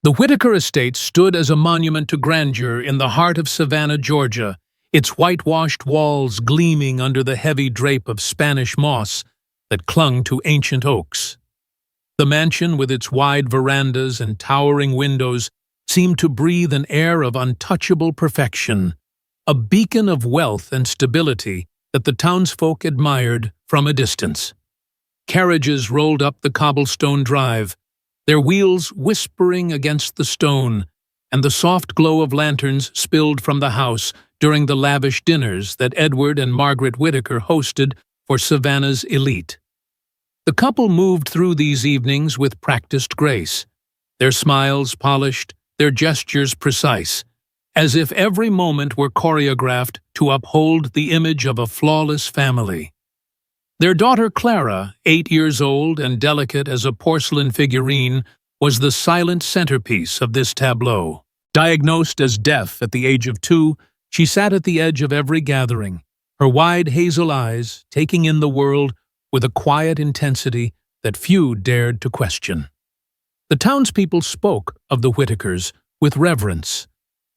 The Whitaker estate stood as a monument to grandeur in the heart of Savannah, Georgia, its whitewashed walls gleaming under the heavy drape of Spanish moss that clung to ancient oaks. The mansion, with its wide verandas and towering windows, seemed to breathe an air of untouchable perfection, a beacon of wealth and stability that the townsfolk admired from a distance. Carriages rolled up the cobblestone drive, their wheels whispering against the stone, and the soft glow of lanterns spilled from the house during the lavish dinners that Edward and Margaret Whitaker hosted for Savannah's elite. The couple moved through these evenings with practiced grace, their smiles polished, their gestures precise, as if every moment were choreographed to uphold the image of a flawless family. Their daughter Clara, 8 years old and delicate as a porcelain figurine, was the silent centerpiece of this tableau. Diagnosed as deaf at the age of 2, she sat at the edge of every gathering, her wide hazel eyes taking in the world with a quiet intensity that few dared to question. The townspeople spoke of the Whitakers with reverence,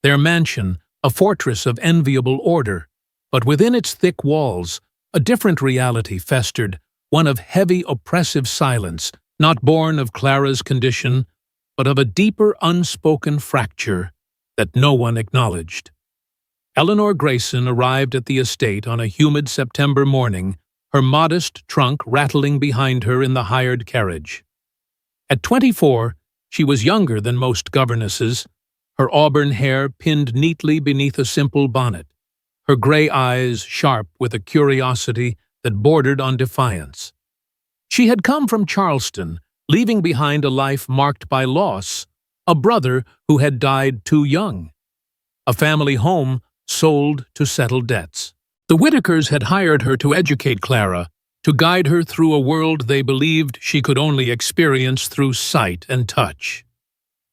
their mansion a fortress of enviable order, but within its thick walls, a different reality festered, one of heavy, oppressive silence, not born of Clara's condition, but of a deeper, unspoken fracture that no one acknowledged. Eleanor Grayson arrived at the estate on a humid September morning, her modest trunk rattling behind her in the hired carriage. At 24, she was younger than most governesses, her auburn hair pinned neatly beneath a simple bonnet, her gray eyes sharp with a curiosity that bordered on defiance. She had come from Charleston, leaving behind a life marked by loss, a brother who had died too young, a family home sold to settle debts. The Whitakers had hired her to educate Clara, to guide her through a world they believed she could only experience through sight and touch.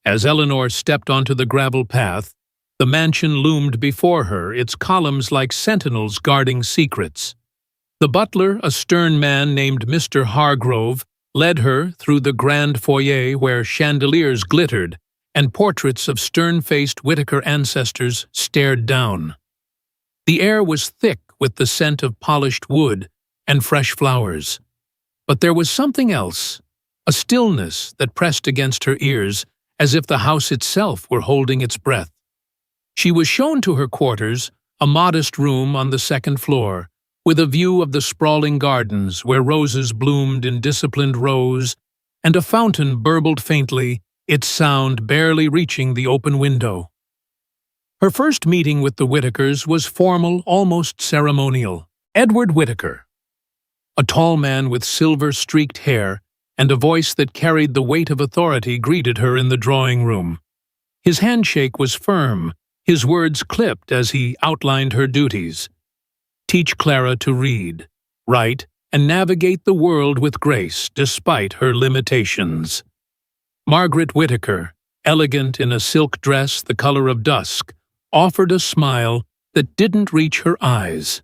As Eleanor stepped onto the gravel path, the mansion loomed before her, its columns like sentinels guarding secrets. The butler, a stern man named Mr. Hargrove, led her through the grand foyer where chandeliers glittered and portraits of stern-faced Whitaker ancestors stared down. The air was thick with the scent of polished wood and fresh flowers. But there was something else, a stillness that pressed against her ears as if the house itself were holding its breath. She was shown to her quarters, a modest room on the second floor, with a view of the sprawling gardens where roses bloomed in disciplined rows, and a fountain burbled faintly, its sound barely reaching the open window. Her first meeting with the Whitakers was formal, almost ceremonial. Edward Whitaker, a tall man with silver-streaked hair and a voice that carried the weight of authority, greeted her in the drawing room. His handshake was firm, his words clipped as he outlined her duties. Teach Clara to read, write, and navigate the world with grace despite her limitations. Margaret Whitaker, elegant in a silk dress the color of dusk, offered a smile that didn't reach her eyes.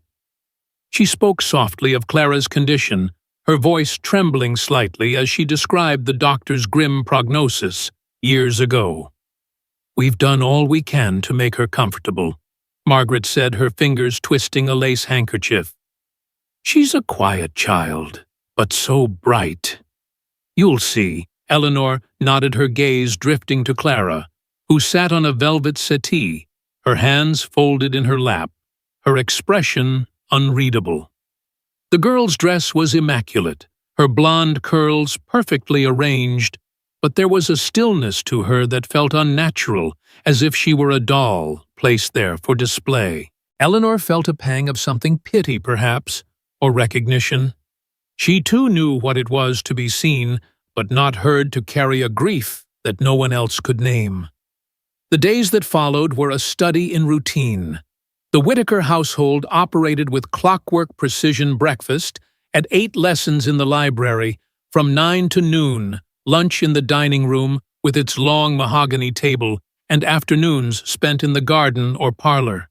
She spoke softly of Clara's condition, her voice trembling slightly as she described the doctor's grim prognosis years ago. "We've done all we can to make her comfortable," Margaret said, her fingers twisting a lace handkerchief. "She's a quiet child, but so bright. You'll see." Eleanor nodded, her gaze drifting to Clara, who sat on a velvet settee, her hands folded in her lap, her expression unreadable. The girl's dress was immaculate, her blonde curls perfectly arranged, but there was a stillness to her that felt unnatural, as if she were a doll placed there for display. Eleanor felt a pang of something, pity perhaps, or recognition. She too knew what it was to be seen, but not heard, to carry a grief that no one else could name. The days that followed were a study in routine. The Whitaker household operated with clockwork precision: breakfast at 8 lessons in the library, from 9 to noon, lunch in the dining room with its long mahogany table, and afternoons spent in the garden or parlor.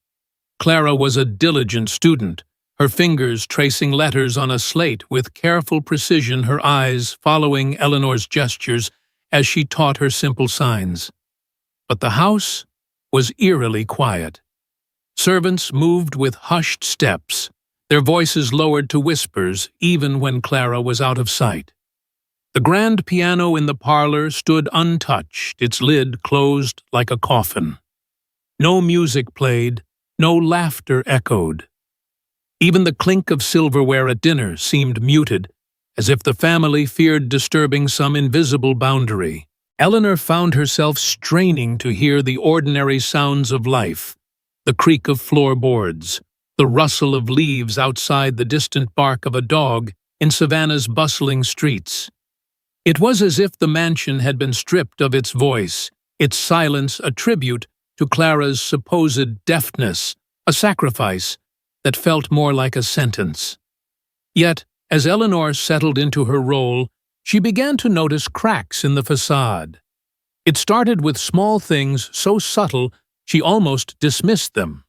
Clara was a diligent student, her fingers tracing letters on a slate with careful precision, her eyes following Eleanor's gestures as she taught her simple signs. But the house was eerily quiet. Servants moved with hushed steps, their voices lowered to whispers even when Clara was out of sight. The grand piano in the parlor stood untouched, its lid closed like a coffin. No music played, no laughter echoed. Even the clink of silverware at dinner seemed muted, as if the family feared disturbing some invisible boundary. Eleanor found herself straining to hear the ordinary sounds of life, the creak of floorboards, the rustle of leaves outside the distant bark of a dog in Savannah's bustling streets. It was as if the mansion had been stripped of its voice, its silence a tribute to Clara's supposed deafness, a sacrifice that felt more like a sentence. Yet, as Eleanor settled into her role, she began to notice cracks in the facade. It started with small things so subtle she almost dismissed them.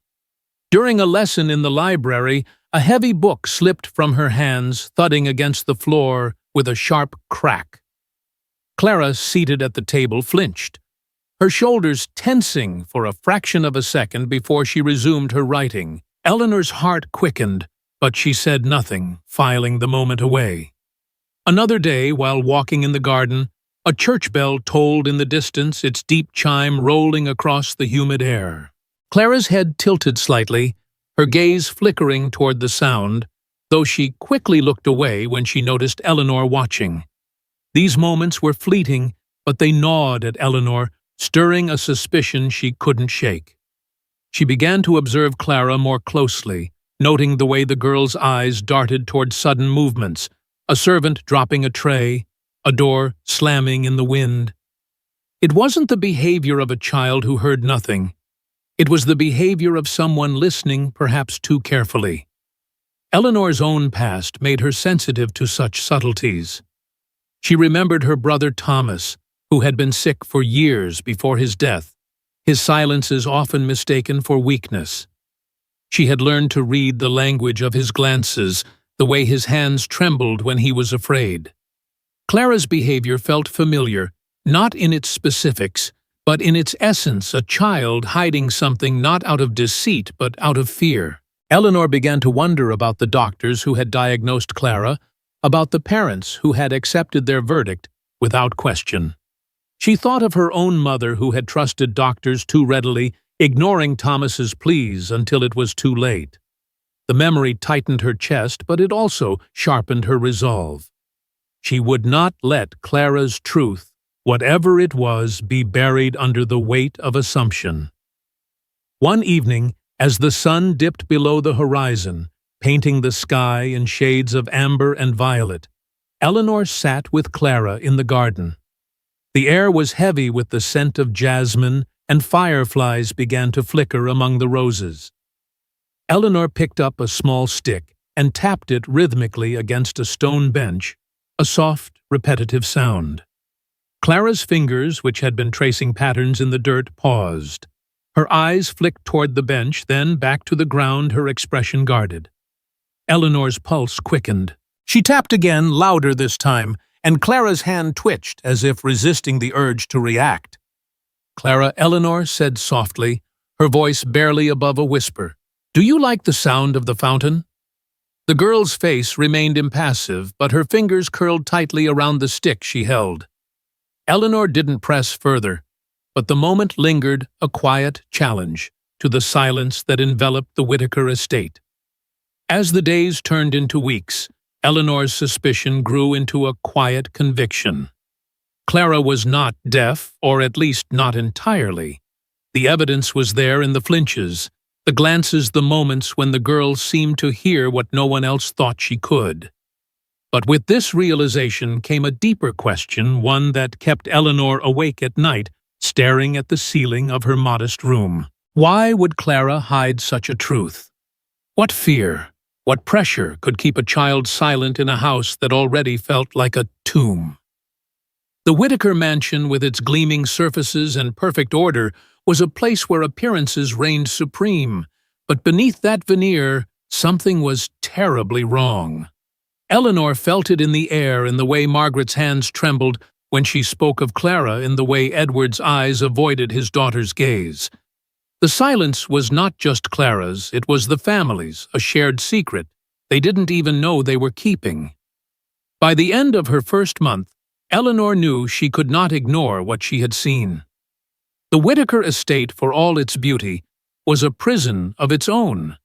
During a lesson in the library, a heavy book slipped from her hands, thudding against the floor with a sharp crack. Clara, seated at the table, flinched, her shoulders tensing for a fraction of a second before she resumed her writing. Eleanor's heart quickened, but she said nothing, filing the moment away. Another day, while walking in the garden, a church bell tolled in the distance, its deep chime rolling across the humid air. Clara's head tilted slightly, her gaze flickering toward the sound, though she quickly looked away when she noticed Eleanor watching. These moments were fleeting, but they gnawed at Eleanor, stirring a suspicion she couldn't shake. She began to observe Clara more closely, noting the way the girl's eyes darted toward sudden movements, a servant dropping a tray, a door slamming in the wind. It wasn't the behavior of a child who heard nothing. It was the behavior of someone listening perhaps too carefully. Eleanor's own past made her sensitive to such subtleties. She remembered her brother Thomas, who had been sick for years before his death, his silences often mistaken for weakness. She had learned to read the language of his glances, the way his hands trembled when he was afraid. Clara's behavior felt familiar, not in its specifics, but in its essence, a child hiding something not out of deceit but out of fear. Eleanor began to wonder about the doctors who had diagnosed Clara, about the parents who had accepted their verdict without question. She thought of her own mother who had trusted doctors too readily, ignoring Thomas's pleas until it was too late. The memory tightened her chest, but it also sharpened her resolve. She would not let Clara's truth, whatever it was, be buried under the weight of assumption. One evening, as the sun dipped below the horizon, painting the sky in shades of amber and violet, Eleanor sat with Clara in the garden. The air was heavy with the scent of jasmine, and fireflies began to flicker among the roses. Eleanor picked up a small stick and tapped it rhythmically against a stone bench, a soft, repetitive sound. Clara's fingers, which had been tracing patterns in the dirt, paused. Her eyes flicked toward the bench, then back to the ground, her expression guarded. Eleanor's pulse quickened. She tapped again, louder this time, and Clara's hand twitched as if resisting the urge to react. "Clara," Eleanor said softly, her voice barely above a whisper, "do you like the sound of the fountain?" The girl's face remained impassive, but her fingers curled tightly around the stick she held. Eleanor didn't press further, but the moment lingered, a quiet challenge to the silence that enveloped the Whitaker estate. As the days turned into weeks, Eleanor's suspicion grew into a quiet conviction. Clara was not deaf, or at least not entirely. The evidence was there in the flinches, the glances, the moments when the girl seemed to hear what no one else thought she could. But with this realization came a deeper question, one that kept Eleanor awake at night, staring at the ceiling of her modest room. Why would Clara hide such a truth? What fear, what pressure could keep a child silent in a house that already felt like a tomb? The Whitaker mansion, with its gleaming surfaces and perfect order, was a place where appearances reigned supreme, but beneath that veneer, something was terribly wrong. Eleanor felt it in the air, in the way Margaret's hands trembled when she spoke of Clara in the way Edward's eyes avoided his daughter's gaze. The silence was not just Clara's, it was the family's, a shared secret they didn't even know they were keeping. By the end of her first month, Eleanor knew she could not ignore what she had seen. The Whittaker estate, for all its beauty, was a prison of its own,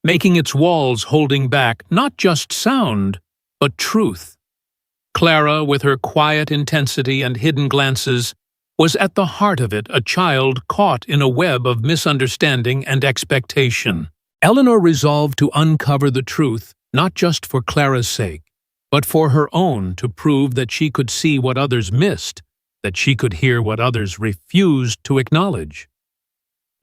making its walls holding back not just sound, but truth. Clara, with her quiet intensity and hidden glances, was at the heart of it, a child caught in a web of misunderstanding and expectation. Eleanor resolved to uncover the truth, not just for Clara's sake, but for her own, to prove that she could see what others missed, that she could hear what others refused to acknowledge.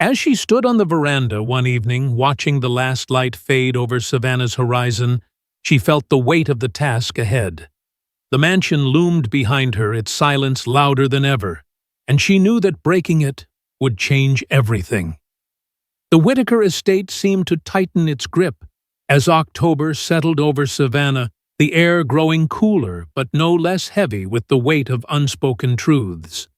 As she stood on the veranda one evening, watching the last light fade over Savannah's horizon, she felt the weight of the task ahead. The mansion loomed behind her, its silence louder than ever, and she knew that breaking it would change everything. The Whittaker estate seemed to tighten its grip as October settled over Savannah, the air growing cooler but no less heavy with the weight of unspoken truths.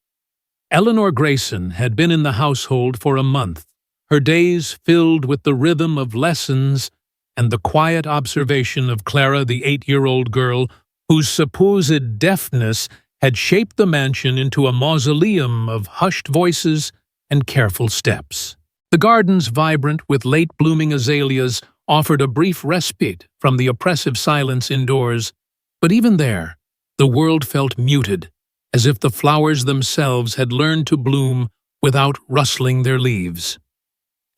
Eleanor Grayson had been in the household for a month, her days filled with the rhythm of lessons and the quiet observation of Clara, the 8-year-old girl whose supposed deafness had shaped the mansion into a mausoleum of hushed voices and careful steps. The gardens, vibrant with late-blooming azaleas, offered a brief respite from the oppressive silence indoors, but even there, the world felt muted, as if the flowers themselves had learned to bloom without rustling their leaves.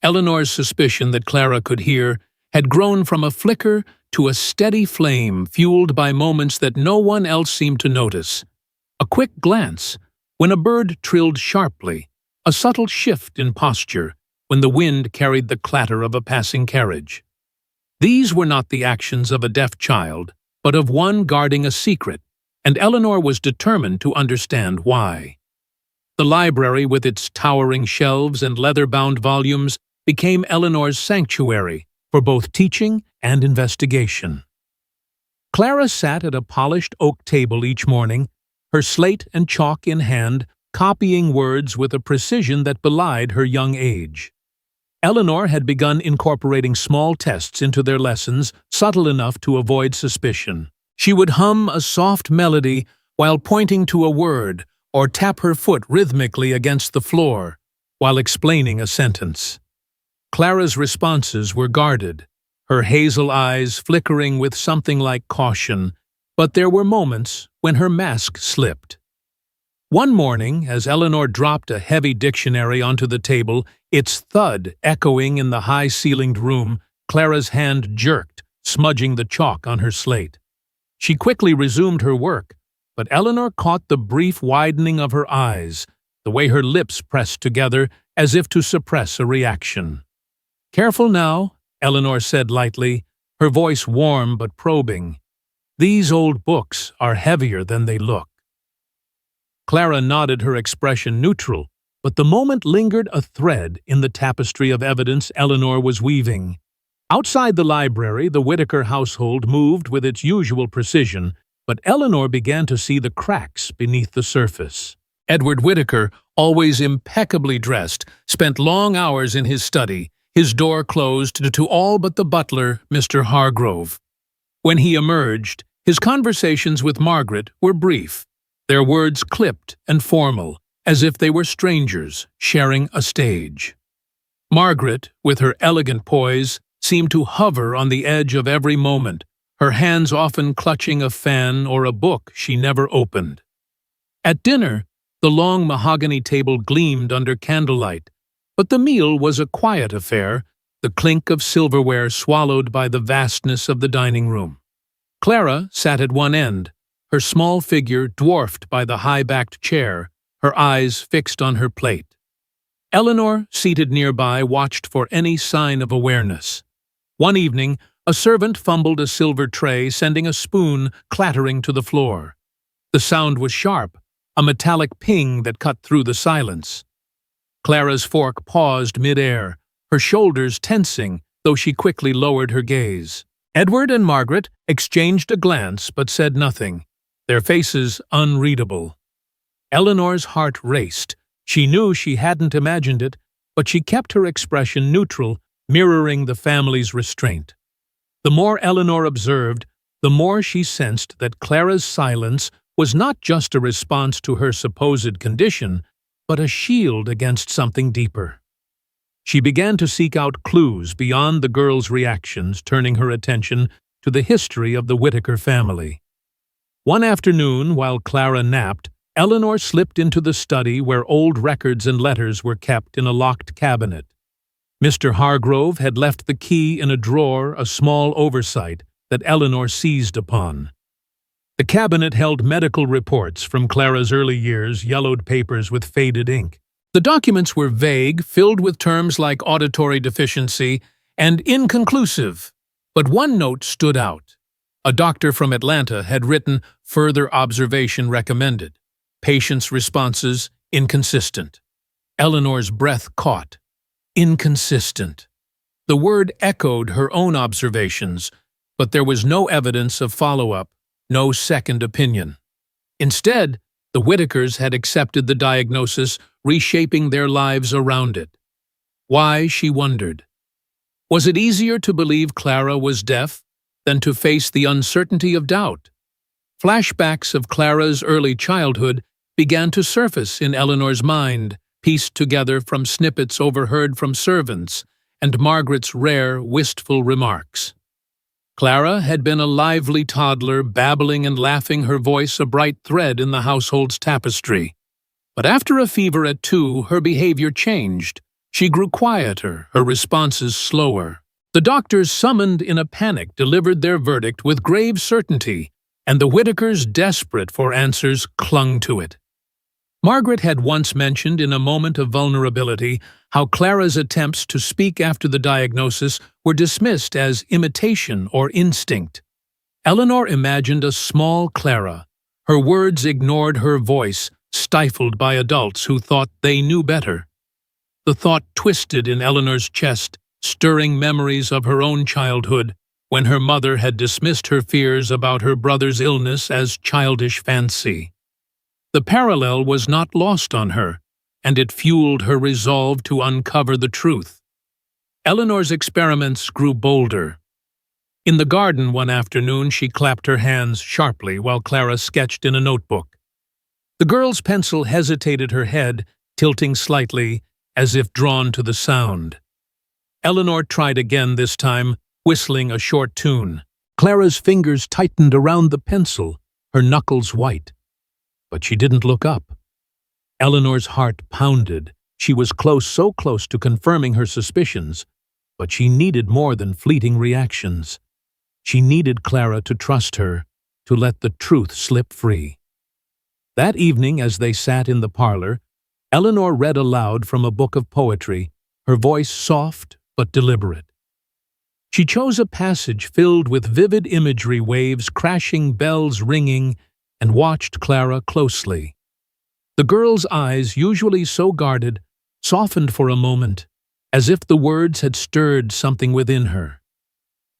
Eleanor's suspicion that Clara could hear had grown from a flicker to a steady flame fueled by moments that no one else seemed to notice. A quick glance, when a bird trilled sharply, a subtle shift in posture, when the wind carried the clatter of a passing carriage. These were not the actions of a deaf child, but of one guarding a secret, and Eleanor was determined to understand why. The library, with its towering shelves and leather-bound volumes, became Eleanor's sanctuary for both teaching and investigation. Clara sat at a polished oak table each morning, her slate and chalk in hand, copying words with a precision that belied her young age. Eleanor had begun incorporating small tests into their lessons, subtle enough to avoid suspicion. She would hum a soft melody while pointing to a word, or tap her foot rhythmically against the floor while explaining a sentence. Clara's responses were guarded, her hazel eyes flickering with something like caution, but there were moments when her mask slipped. One morning, as Eleanor dropped a heavy dictionary onto the table, its thud echoing in the high-ceilinged room, Clara's hand jerked, smudging the chalk on her slate. She quickly resumed her work, but Eleanor caught the brief widening of her eyes, the way her lips pressed together as if to suppress a reaction. "Careful now," Eleanor said lightly, her voice warm but probing. "These old books are heavier than they look." Clara nodded, her expression neutral, but the moment lingered a thread in the tapestry of evidence Eleanor was weaving. Outside the library, the Whittaker household moved with its usual precision, but Eleanor began to see the cracks beneath the surface. Edward Whittaker, always impeccably dressed, spent long hours in his study, his door closed to all but the butler, Mr. Hargrove. When he emerged, his conversations with Margaret were brief, their words clipped and formal, as if they were strangers sharing a stage. Margaret, with her elegant poise, seemed to hover on the edge of every moment, her hands often clutching a fan or a book she never opened. At dinner, the long mahogany table gleamed under candlelight, but the meal was a quiet affair, the clink of silverware swallowed by the vastness of the dining room. Clara sat at one end, her small figure dwarfed by the high-backed chair, her eyes fixed on her plate. Eleanor, seated nearby, watched for any sign of awareness. One evening, a servant fumbled a silver tray, sending a spoon clattering to the floor. The sound was sharp, a metallic ping that cut through the silence. Clara's fork paused mid-air, her shoulders tensing, though she quickly lowered her gaze. Edward and Margaret exchanged a glance but said nothing, their faces unreadable. Eleanor's heart raced. She knew she hadn't imagined it, but she kept her expression neutral, mirroring the family's restraint. The more Eleanor observed, the more she sensed that Clara's silence was not just a response to her supposed condition, but a shield against something deeper. She began to seek out clues beyond the girl's reactions, turning her attention to the history of the Whittaker family. One afternoon, while Clara napped, Eleanor slipped into the study where old records and letters were kept in a locked cabinet. Mr. Hargrove had left the key in a drawer, a small oversight that Eleanor seized upon. The cabinet held medical reports from Clara's early years, yellowed papers with faded ink. The documents were vague, filled with terms like auditory deficiency and inconclusive, but one note stood out. A doctor from Atlanta had written further observation recommended. Patient's responses inconsistent. Eleanor's breath caught. Inconsistent. The word echoed her own observations, but there was no evidence of follow-up, no second opinion. Instead, the Whittakers had accepted the diagnosis, reshaping their lives around it. Why, she wondered. Was it easier to believe Clara was deaf than to face the uncertainty of doubt? Flashbacks of Clara's early childhood began to surface in Eleanor's mind, pieced together from snippets overheard from servants and Margaret's rare, wistful remarks. Clara had been a lively toddler, babbling and laughing, her voice a bright thread in the household's tapestry. But after a fever at 2, her behavior changed. She grew quieter, her responses slower. The doctors, summoned in a panic, delivered their verdict with grave certainty, and the Whittakers, desperate for answers, clung to it. Margaret had once mentioned in a moment of vulnerability how Clara's attempts to speak after the diagnosis were dismissed as imitation or instinct. Eleanor imagined a small Clara. Her words ignored her voice, stifled by adults who thought they knew better. The thought twisted in Eleanor's chest, stirring memories of her own childhood, when her mother had dismissed her fears about her brother's illness as childish fancy. The parallel was not lost on her, and it fueled her resolve to uncover the truth. Eleanor's experiments grew bolder. In the garden one afternoon, she clapped her hands sharply while Clara sketched in a notebook. The girl's pencil hesitated, her head tilting slightly, as if drawn to the sound. Eleanor tried again, this time whistling a short tune. Clara's fingers tightened around the pencil, her knuckles white. But she didn't look up. Eleanor's heart pounded. She was close, so close to confirming her suspicions, but she needed more than fleeting reactions. She needed Clara to trust her, to let the truth slip free. That evening, as they sat in the parlor, Eleanor read aloud from a book of poetry, her voice soft but deliberate. She chose a passage filled with vivid imagery, waves crashing, bells ringing, and watched Clara closely. The girl's eyes, usually so guarded, softened for a moment, as if the words had stirred something within her.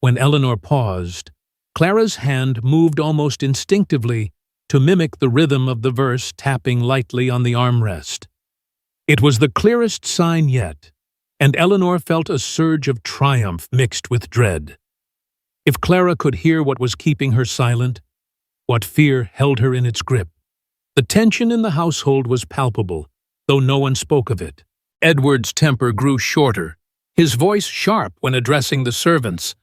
When Eleanor paused, Clara's hand moved almost instinctively to mimic the rhythm of the verse, tapping lightly on the armrest. It was the clearest sign yet, and Eleanor felt a surge of triumph mixed with dread. If Clara could hear what was keeping her silent, what fear held her in its grip. The tension in the household was palpable, though no one spoke of it. Edward's temper grew shorter, his voice sharp when addressing the servants.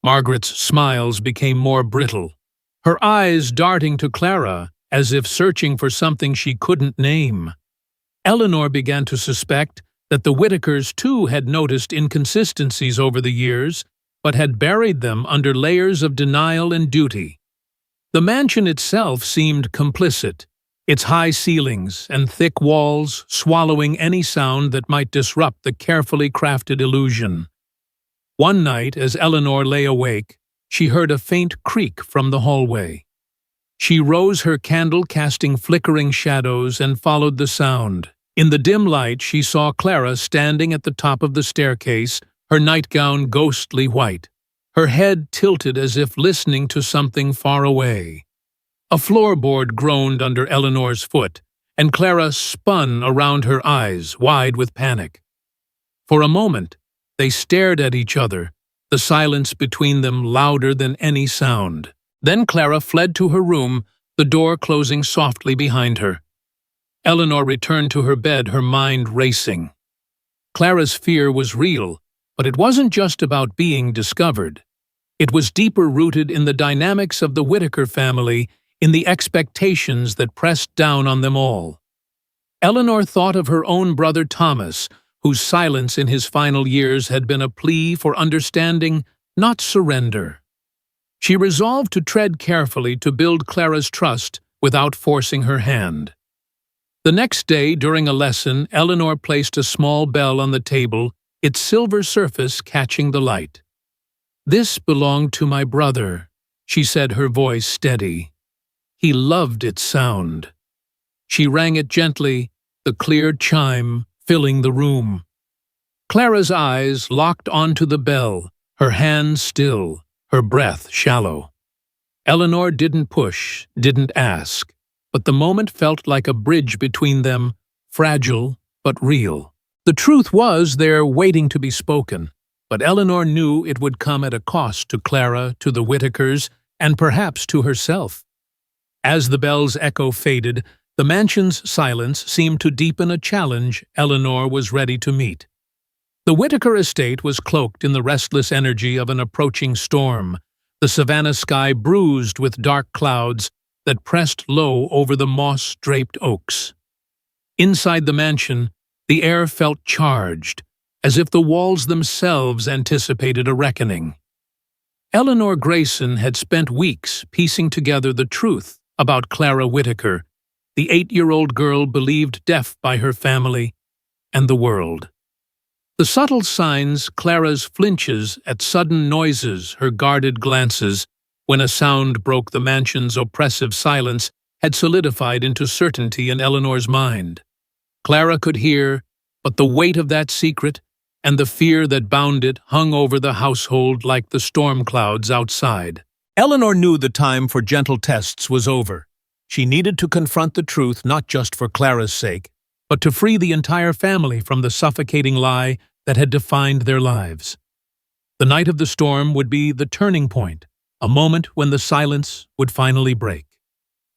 Margaret's smiles became more brittle, her eyes darting to Clara as if searching for something she couldn't name. Eleanor began to suspect that the Whittakers too had noticed inconsistencies over the years, but had buried them under layers of denial and duty. The mansion itself seemed complicit, its high ceilings and thick walls swallowing any sound that might disrupt the carefully crafted illusion. One night, as Eleanor lay awake, she heard a faint creak from the hallway. She rose, her candle casting flickering shadows, and followed the sound. In the dim light, she saw Clara standing at the top of the staircase, her nightgown ghostly white, her head tilted as if listening to something far away. A floorboard groaned under Eleanor's foot, and Clara spun around, her eyes wide with panic. For a moment, they stared at each other, the silence between them louder than any sound. Then Clara fled to her room, the door closing softly behind her. Eleanor returned to her bed, her mind racing. Clara's fear was real, but it wasn't just about being discovered. It was deeper rooted in the dynamics of the Whittaker family, in the expectations that pressed down on them all. Eleanor thought of her own brother Thomas, whose silence in his final years had been a plea for understanding, not surrender. She resolved to tread carefully to build Clara's trust without forcing her hand. The next day, during a lesson, Eleanor placed a small bell on the table, its silver surface catching the light. "This belonged to my brother," she said, her voice steady. "He loved its sound." She rang it gently, the clear chime filling the room. Clara's eyes locked onto the bell, her hands still, her breath shallow. Eleanor didn't push, didn't ask, but the moment felt like a bridge between them, fragile but real. The truth was there waiting to be spoken, but Eleanor knew it would come at a cost to Clara, to the Whittakers, and perhaps to herself. As the bell's echo faded, the mansion's silence seemed to deepen, a challenge Eleanor was ready to meet. The Whittaker estate was cloaked in the restless energy of an approaching storm, the savannah sky bruised with dark clouds that pressed low over the moss-draped oaks. Inside the mansion, the air felt charged, as if the walls themselves anticipated a reckoning. Eleanor Grayson had spent weeks piecing together the truth about Clara Whittaker, the 8-year-old girl believed deaf by her family and the world. The subtle signs, Clara's flinches at sudden noises, her guarded glances, when a sound broke the mansion's oppressive silence, had solidified into certainty in Eleanor's mind. Clara could hear, but the weight of that secret and the fear that bound it hung over the household like the storm clouds outside. Eleanor knew the time for gentle tests was over. She needed to confront the truth not just for Clara's sake, but to free the entire family from the suffocating lie that had defined their lives. The night of the storm would be the turning point, a moment when the silence would finally break.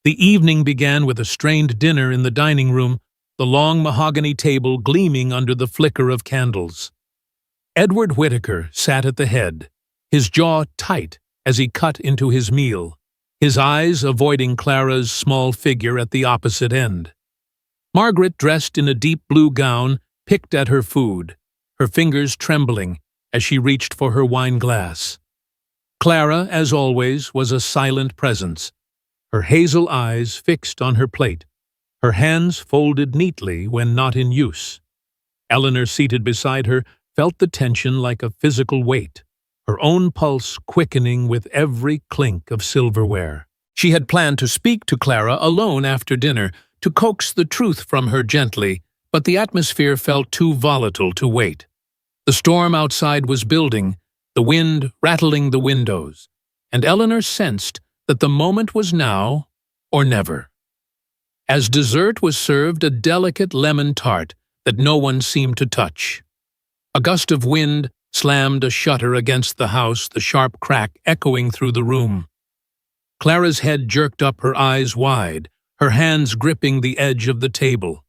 The evening began with a strained dinner in the dining room, the long mahogany table gleaming under the flicker of candles. Edward Whittaker sat at the head, his jaw tight as he cut into his meal, his eyes avoiding Clara's small figure at the opposite end. Margaret, dressed in a deep blue gown, picked at her food, her fingers trembling as she reached for her wine glass. Clara, as always, was a silent presence, her hazel eyes fixed on her plate, her hands folded neatly when not in use. Eleanor, seated beside her, felt the tension like a physical weight, her own pulse quickening with every clink of silverware. She had planned to speak to Clara alone after dinner, to coax the truth from her gently, but the atmosphere felt too volatile to wait. The storm outside was building, the wind rattling the windows, and Eleanor sensed that the moment was now or never. As dessert was served, a delicate lemon tart that no one seemed to touch. A gust of wind slammed a shutter against the house, the sharp crack echoing through the room. Clara's head jerked up, her eyes wide, her hands gripping the edge of the table.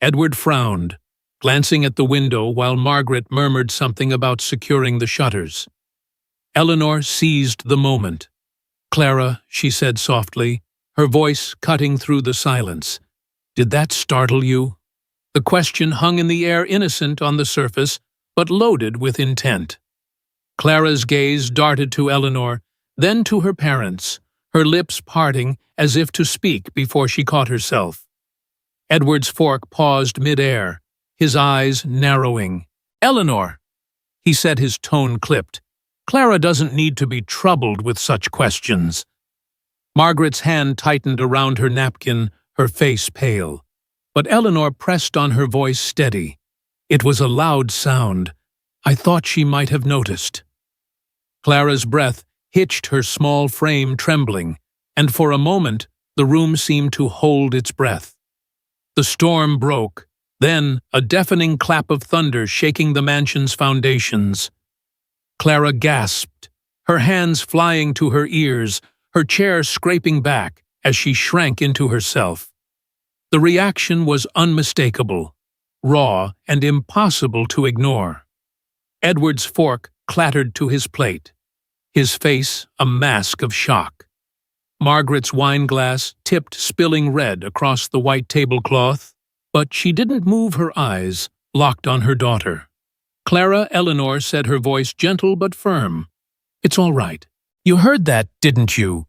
Edward frowned, glancing at the window while Margaret murmured something about securing the shutters. Eleanor seized the moment. "Clara," she said softly, her voice cutting through the silence, "did that startle you?" The question hung in the air, innocent on the surface, but loaded with intent. Clara's gaze darted to Eleanor, then to her parents, her lips parting as if to speak before she caught herself. Edward's fork paused mid-air, his eyes narrowing. "Eleanor," he said, his tone clipped, "Clara doesn't need to be troubled with such questions." Margaret's hand tightened around her napkin, her face pale. But Eleanor pressed on, her voice steady. "It was a loud sound. I thought she might have noticed." Clara's breath hitched, her small frame trembling, and for a moment the room seemed to hold its breath. The storm broke, then a deafening clap of thunder shaking the mansion's foundations. Clara gasped, her hands flying to her ears, her chair scraping back as she shrank into herself. The reaction was unmistakable, raw, and impossible to ignore. Edward's fork clattered to his plate, his face a mask of shock. Margaret's wineglass tipped spilling red across the white tablecloth, but she didn't move her eyes, locked on her daughter. Clara Eleanor said, her voice gentle but firm, "It's all right. You heard that, didn't you?"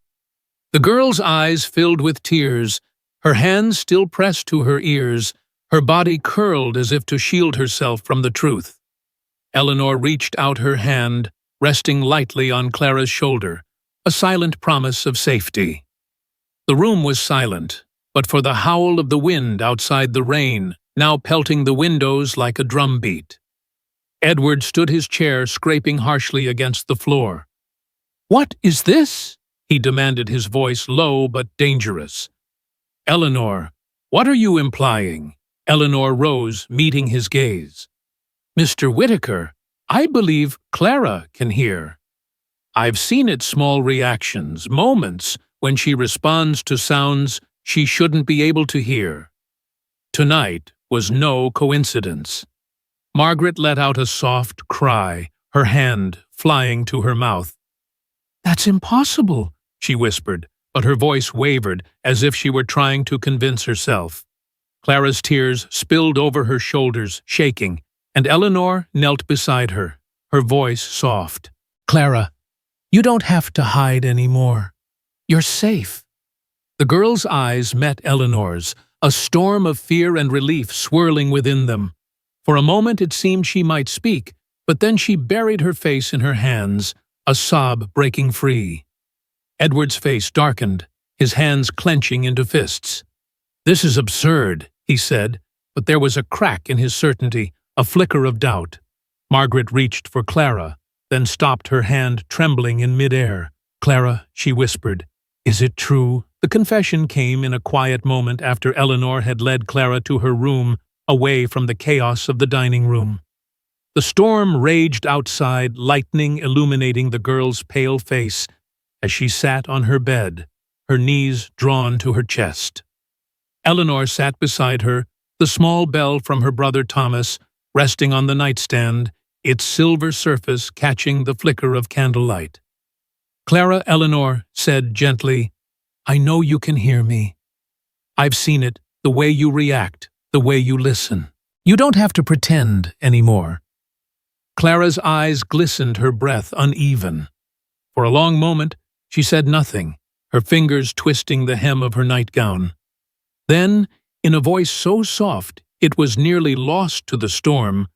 The girl's eyes filled with tears, her hands still pressed to her ears, her body curled as if to shield herself from the truth. Eleanor reached out her hand, resting lightly on Clara's shoulder, a silent promise of safety. The room was silent, but for the howl of the wind outside, the rain, now pelting the windows like a drumbeat. Edward stood his chair, scraping harshly against the floor. "What is this?" he demanded, his voice low but dangerous. "Eleanor, what are you implying?" Eleanor rose, meeting his gaze. "Mr. Whitaker, I believe Clara can hear. I've seen its small reactions, moments when she responds to sounds she shouldn't be able to hear. Tonight was no coincidence." Margaret let out a soft cry, her hand flying to her mouth. "That's impossible," she whispered, but her voice wavered as if she were trying to convince herself. Clara's tears spilled over her shoulders, shaking, and Eleanor knelt beside her, her voice soft. "Clara, you don't have to hide anymore. You're safe." The girl's eyes met Eleanor's, a storm of fear and relief swirling within them. For a moment it seemed she might speak, but then she buried her face in her hands, a sob breaking free. Edward's face darkened, his hands clenching into fists. "This is absurd," he said, but there was a crack in his certainty, a flicker of doubt. Margaret reached for Clara, then stopped, her hand trembling in midair. "Clara," she whispered, "is it true?" The confession came in a quiet moment after Eleanor had led Clara to her room, away from the chaos of the dining room. The storm raged outside, lightning illuminating the girl's pale face as she sat on her bed, her knees drawn to her chest. Eleanor sat beside her, the small bell from her brother Thomas resting on the nightstand, its silver surface catching the flicker of candlelight. Clara Eleanor said gently, "I know you can hear me. I've seen it, the way you react, the way you listen. You don't have to pretend anymore." Clara's eyes glistened, her breath uneven. For a long moment, she said nothing, her fingers twisting the hem of her nightgown. Then, in a voice so soft it was nearly lost to the storm,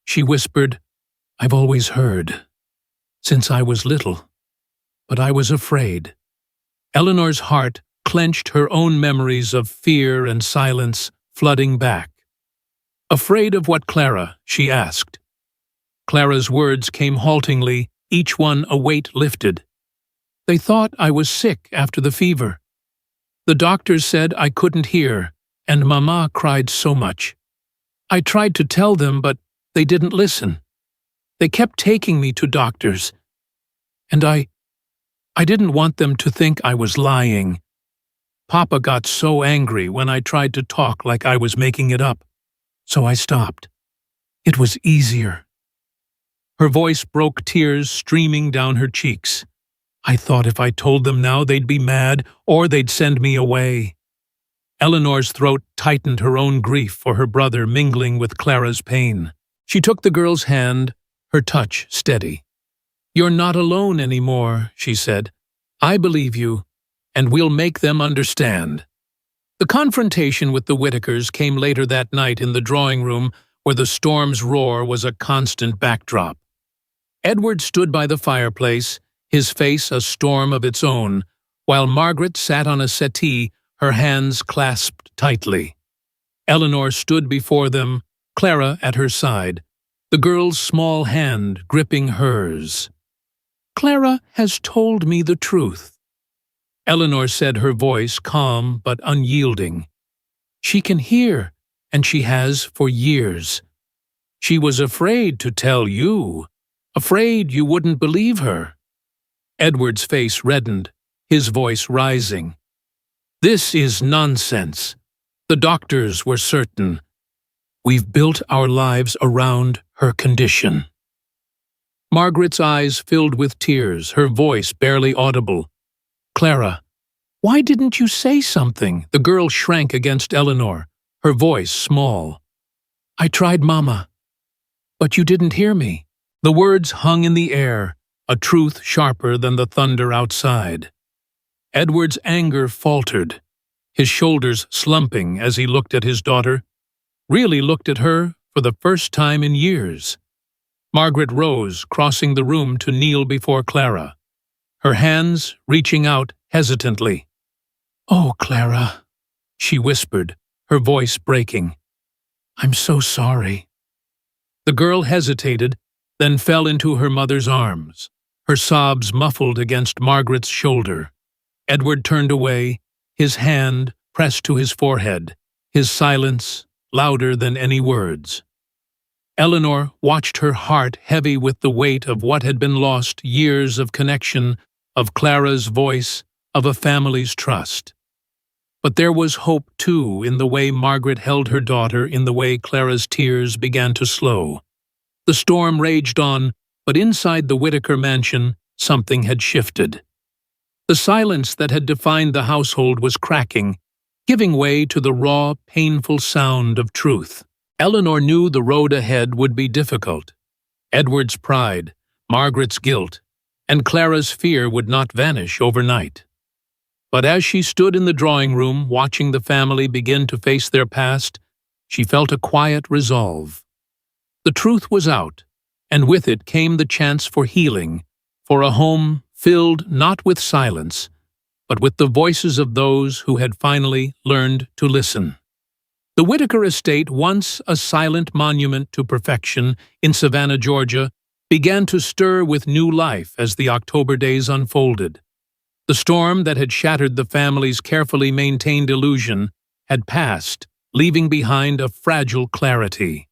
she whispered, "I've always heard, since I was little, but I was afraid." Eleanor's heart clenched, her own memories of fear and silence flooding back. "Afraid of what, Clara?" she asked. Clara's words came haltingly, each one a weight lifted. "They thought I was sick after the fever. The doctors said I couldn't hear, and Mama cried so much. I tried to tell them, but they didn't listen. They kept taking me to doctors, and I didn't want them to think I was lying. Papa got so angry when I tried to talk like I was making it up, so I stopped. It was easier." Her voice broke, tears streaming down her cheeks. "I thought if I told them now they'd be mad, or they'd send me away." Eleanor's throat tightened, her own grief for her brother mingling with Clara's pain. She took the girl's hand, her touch steady. "You're not alone anymore," she said. "I believe you, and we'll make them understand." The confrontation with the Whitakers came later that night in the drawing room, where the storm's roar was a constant backdrop. Edward stood by the fireplace, his face a storm of its own, while Margaret sat on a settee, her hands clasped tightly. Eleanor stood before them, Clara at her side, the girl's small hand gripping hers. "Clara has told me the truth," Eleanor said, her voice calm but unyielding. She can hear, and she has for years. She was afraid to tell you, afraid you wouldn't believe her." Edward's face reddened, his voice rising. "This is nonsense. The doctors were certain. We've built our lives around her condition." Margaret's eyes filled with tears, her voice barely audible. "Clara, why didn't you say something?" The girl shrank against Eleanor, her voice small. "I tried, Mama, but you didn't hear me." The words hung in the air, a truth sharper than the thunder outside. Edward's anger faltered, his shoulders slumping as he looked at his daughter, really looked at her for the first time in years. Margaret rose, crossing the room to kneel before Clara, her hands reaching out hesitantly. "Oh, Clara," she whispered, her voice breaking. "I'm so sorry." The girl hesitated, then fell into her mother's arms, her sobs muffled against Margaret's shoulder. Edward turned away, his hand pressed to his forehead, his silence louder than any words. Eleanor watched, her heart heavy with the weight of what had been lost, years of connection, of Clara's voice, of a family's trust. But there was hope, too, in the way Margaret held her daughter, in the way Clara's tears began to slow. The storm raged on, but inside the Whittaker mansion, something had shifted. The silence that had defined the household was cracking, giving way to the raw, painful sound of truth. Eleanor knew the road ahead would be difficult. Edward's pride, Margaret's guilt, and Clara's fear would not vanish overnight. But as she stood in the drawing room, watching the family begin to face their past, she felt a quiet resolve. The truth was out, and with it came the chance for healing, for a home filled not with silence, but with the voices of those who had finally learned to listen. The Whittaker estate, once a silent monument to perfection in Savannah, Georgia, began to stir with new life as the October days unfolded. The storm that had shattered the family's carefully maintained illusion had passed, leaving behind a fragile clarity.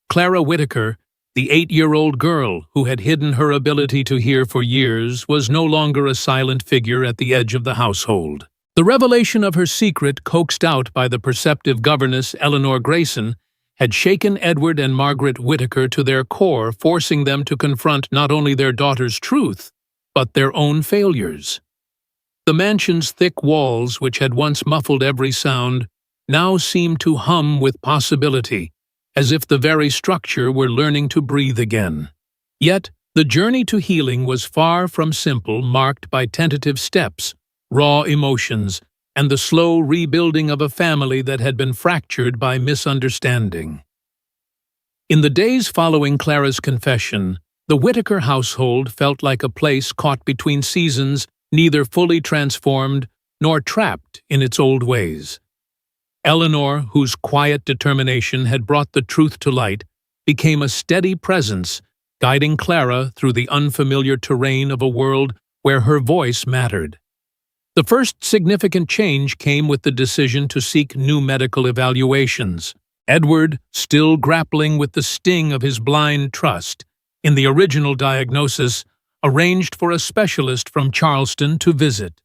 Clara Whittaker, the 8-year-old girl who had hidden her ability to hear for years, was no longer a silent figure at the edge of the household. The revelation of her secret, coaxed out by the perceptive governess Eleanor Grayson, had shaken Edward and Margaret Whittaker to their core, forcing them to confront not only their daughter's truth, but their own failures. The mansion's thick walls, which had once muffled every sound, now seemed to hum with possibility, as if the very structure were learning to breathe again. Yet, the journey to healing was far from simple, marked by tentative steps, raw emotions, and the slow rebuilding of a family that had been fractured by misunderstanding. In the days following Clara's confession, the Whittaker household felt like a place caught between seasons, neither fully transformed nor trapped in its old ways. Eleanor, whose quiet determination had brought the truth to light, became a steady presence, guiding Clara through the unfamiliar terrain of a world where her voice mattered. The first significant change came with the decision to seek new medical evaluations. Edward, still grappling with the sting of his blind trust in the original diagnosis, arranged for a specialist from Charleston to visit.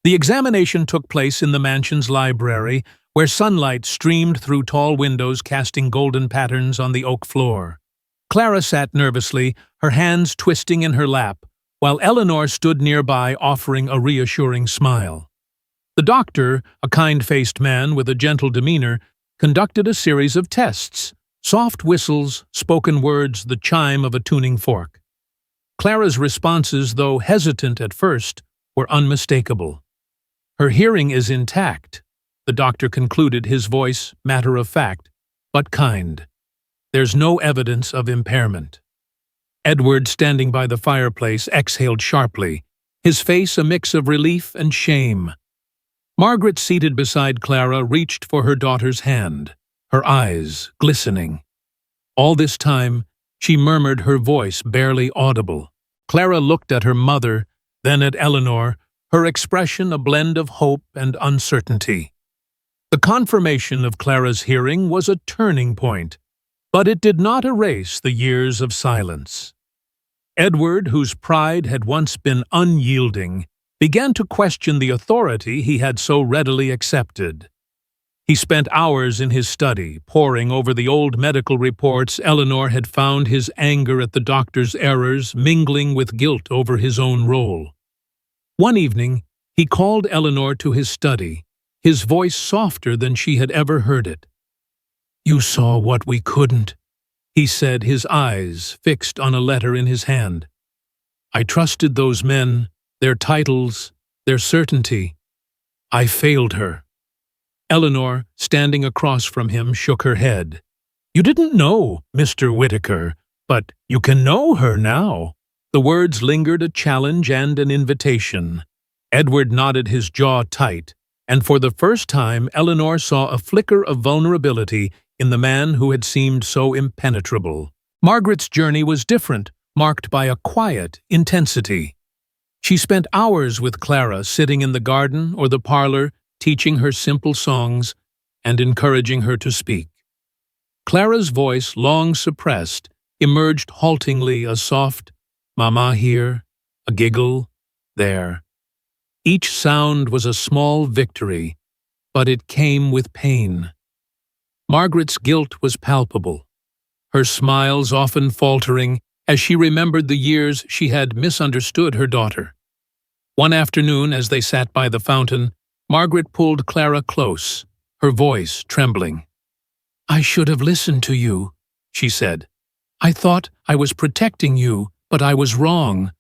The examination took place in the mansion's library, where sunlight streamed through tall windows, casting golden patterns on the oak floor. Clara sat nervously, her hands twisting in her lap, while Eleanor stood nearby, offering a reassuring smile. The doctor, a kind-faced man with a gentle demeanor, conducted a series of tests, soft whistles, spoken words, the chime of a tuning fork. Clara's responses, though hesitant at first, were unmistakable. "Her hearing is intact," the doctor concluded, his voice matter-of-fact, but kind. "There's no evidence of impairment." Edward, standing by the fireplace, exhaled sharply, his face a mix of relief and shame. Margaret, seated beside Clara, reached for her daughter's hand, her eyes glistening. All this time, she murmured, her voice barely audible. Clara looked at her mother, then at Eleanor, her expression a blend of hope and uncertainty. The confirmation of Clara's hearing was a turning point, but it did not erase the years of silence. Edward, whose pride had once been unyielding, began to question the authority he had so readily accepted. He spent hours in his study, poring over the old medical reports. Eleanor had found his anger at the doctor's errors mingling with guilt over his own role. One evening, he called Eleanor to his study, his voice softer than she had ever heard it. "You saw what we couldn't," he said, his eyes fixed on a letter in his hand. "I trusted those men, their titles, their certainty. I failed her." Eleanor, standing across from him, shook her head. "You didn't know, Mr. Whitaker, but you can know her now." The words lingered, a challenge and an invitation. Edward nodded, his jaw tight, and for the first time Eleanor saw a flicker of vulnerability in the man who had seemed so impenetrable. Margaret's journey was different, marked by a quiet intensity. She spent hours with Clara, sitting in the garden or the parlor, teaching her simple songs and encouraging her to speak. Clara's voice, long suppressed, emerged haltingly, a soft "Mama" here, a giggle there. Each sound was a small victory, but it came with pain. Margaret's guilt was palpable, her smiles often faltering as she remembered the years she had misunderstood her daughter. One afternoon, as they sat by the fountain, Margaret pulled Clara close, her voice trembling. "I should have listened to you," she said. "I thought I was protecting you, but I was wrong."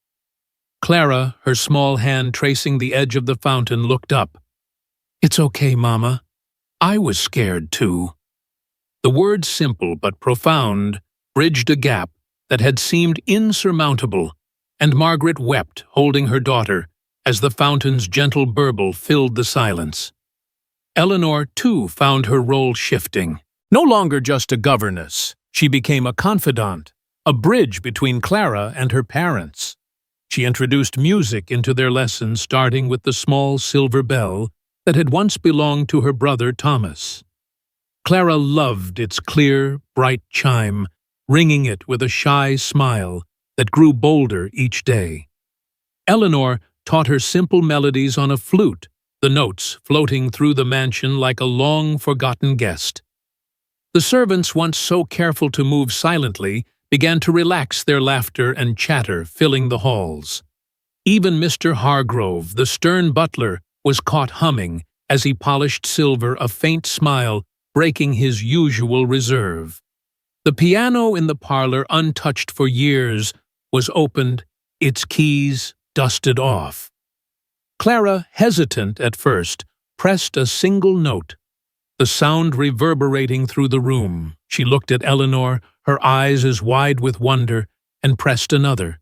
Clara, her small hand tracing the edge of the fountain, looked up. "It's okay, Mama. I was scared too." The words, simple but profound, bridged a gap that had seemed insurmountable, and Margaret wept, holding her daughter, as the fountain's gentle burble filled the silence. Eleanor, too, found her role shifting. No longer just a governess, she became a confidant, a bridge between Clara and her parents. She introduced music into their lessons, starting with the small silver bell that had once belonged to her brother Thomas. Clara loved its clear, bright chime, ringing it with a shy smile that grew bolder each day. Eleanor taught her simple melodies on a flute, the notes floating through the mansion like a long-forgotten guest. The servants, once so careful to move silently, began to relax, their laughter and chatter filling the halls. Even Mr. Hargrove, the stern butler, was caught humming as he polished silver, a faint smile breaking his usual reserve. The piano in the parlor, untouched for years, was opened, its keys dusted off. Clara, hesitant at first, pressed a single note, the sound reverberating through the room. She looked at Eleanor, her eyes as wide with wonder, and pressed another.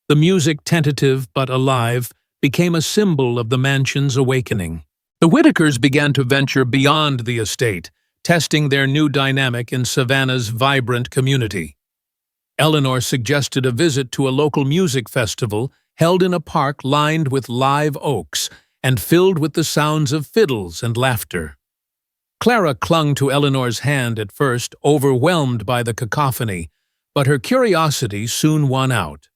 The music, tentative but alive, became a symbol of the mansion's awakening. The Whitakers began to venture beyond the estate, testing their new dynamic in Savannah's vibrant community. Eleanor suggested a visit to a local music festival held in a park lined with live oaks and filled with the sounds of fiddles and laughter. Clara clung to Eleanor's hand at first, overwhelmed by the cacophony, but her curiosity soon won out.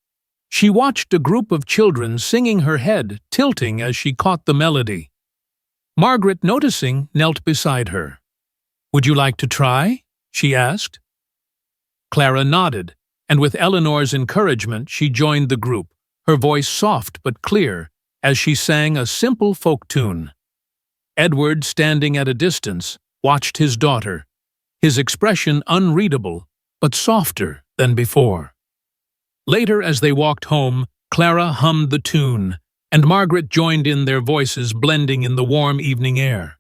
She watched a group of children singing, her head tilting as she caught the melody. Margaret, noticing, knelt beside her. "Would you like to try?" she asked. Clara nodded, and with Eleanor's encouragement she joined the group, her voice soft but clear, as she sang a simple folk tune. Edward, standing at a distance, watched his daughter, his expression unreadable but softer than before. Later, as they walked home, Clara hummed the tune, and Margaret joined in, their voices blending in the warm evening air.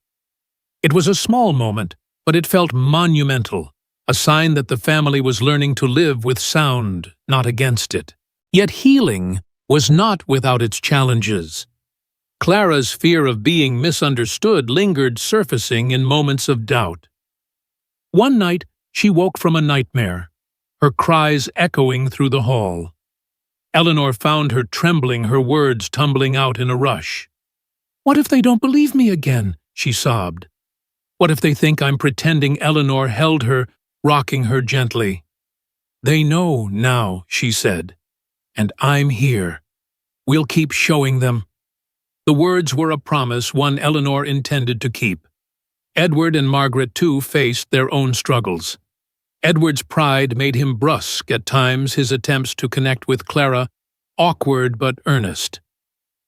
It was a small moment, but it felt monumental, a sign that the family was learning to live with sound, not against it. Yet healing was not without its challenges. Clara's fear of being misunderstood lingered, surfacing in moments of doubt. One night, she woke from a nightmare, her cries echoing through the hall. Eleanor found her trembling, her words tumbling out in a rush. "What if they don't believe me again?" she sobbed. What if they think I'm pretending? Eleanor held her, rocking her gently. They know now, she said, and I'm here. We'll keep showing them. The words were a promise, one Eleanor intended to keep. Edward and Margaret, too, faced their own struggles. Edward's pride made him brusque at times, his attempts to connect with Clara awkward but earnest.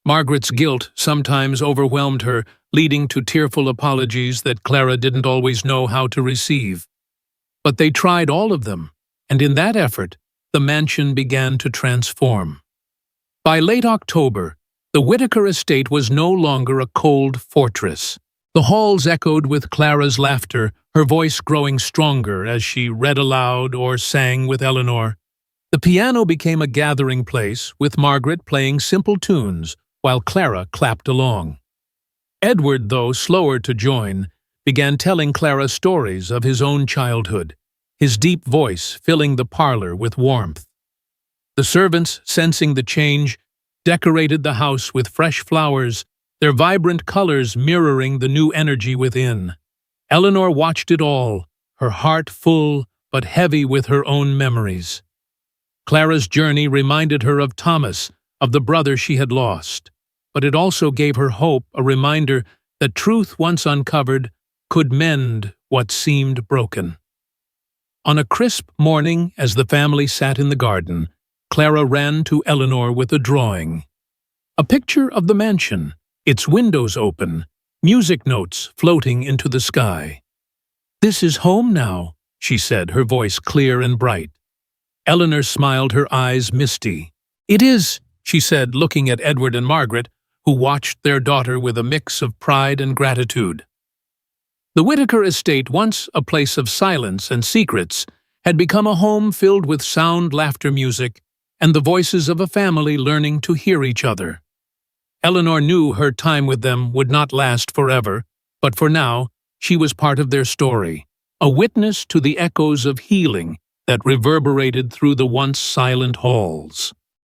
Margaret's guilt sometimes overwhelmed her, leading to tearful apologies that Clara didn't always know how to receive. But they tried all of them, and in that effort, the mansion began to transform. By late October, the Whittaker estate was no longer a cold fortress. The halls echoed with Clara's laughter, her voice growing stronger as she read aloud or sang with Eleanor. The piano became a gathering place, with Margaret playing simple tunes while Clara clapped along. Edward, though slower to join, began telling Clara stories of his own childhood, his deep voice filling the parlor with warmth. The servants, sensing the change, decorated the house with fresh flowers, their vibrant colors mirroring the new energy within. Eleanor watched it all, her heart full but heavy with her own memories. Clara's journey reminded her of Thomas, of the brother she had lost, but it also gave her hope, a reminder that truth once uncovered could mend what seemed broken. On a crisp morning, as the family sat in the garden, Clara ran to Eleanor with a drawing. A picture of the mansion, its windows open, music notes floating into the sky. "This is home now," she said, her voice clear and bright. Eleanor smiled, her eyes misty. "It is," she said, looking at Edward and Margaret, who watched their daughter with a mix of pride and gratitude. The Whittaker estate, once a place of silence and secrets, had become a home filled with sound, laughter, music, and the voices of a family learning to hear each other. Eleanor knew her time with them would not last forever, but for now, she was part of their story, a witness to the echoes of healing that reverberated through the once silent halls.